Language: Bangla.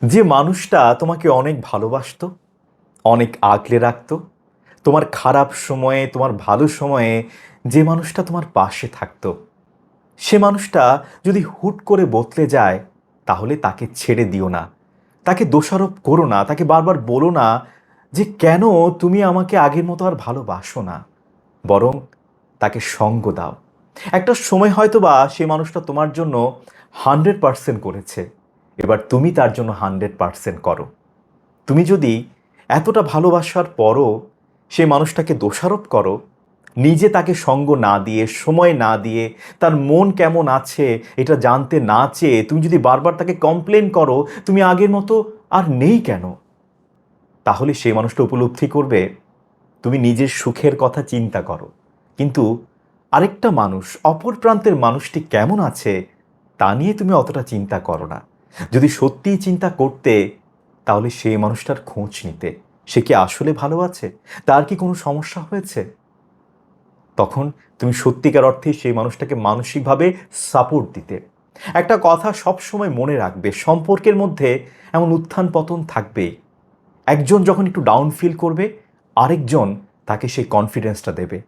যে মানুষটা তোমাকে অনেক ভালোবাসতো, অনেক আগলে রাখতো, তোমার খারাপ সময়ে, তোমার ভালো সময়ে যে মানুষটা তোমার পাশে থাকতো, সে মানুষটা যদি হুট করে বদলে যায়, তাহলে তাকে ছেড়ে দিও না। তাকে দোষারোপ করো না, তাকে বারবার বলো না যে কেন তুমি আমাকে আগের মতো আর ভালোবাসো না। বরং তাকে সঙ্গ দাও। একটা সময় হয়তো বা সে মানুষটা তোমার জন্য 100% করেছে, এবার তুমি তার জন্য 100% করো। তুমি যদি এতটা ভালোবাসার পরও সে মানুষটাকে দোষারোপ করো, নিজে তাকে সঙ্গ না দিয়ে, সময় না দিয়ে, তার মন কেমন আছে এটা জানতে না চেয়ে তুমি যদি বারবার তাকে কমপ্লেন করো তুমি আগের মতো আর নেই কেন, তাহলে সেই মানুষটা উপলব্ধি করবে তুমি নিজের সুখের কথা চিন্তা করো, কিন্তু আরেকটা মানুষ, অপর প্রান্তের মানুষটি কেমন আছে তা নিয়ে তুমি অতটা চিন্তা করো না। যদি সত্যিই চিন্তা করতে, তাহলে সেই মানুষটার খোঁজ নিতে, সে কি আসলে ভালো আছে, তার কি কোনো সমস্যা হয়েছে। তখন তুমি সত্যিকার অর্থে সেই মানুষটাকে মানসিকভাবে সাপোর্ট দিতে। একটা কথা সব সময় মনে রাখবে, সম্পর্কের মধ্যে এমন উত্থান পতন থাকবেই। একজন যখন একটু ডাউন ফিল করবে, আরেকজন তাকে সেই কনফিডেন্সটা দেবে।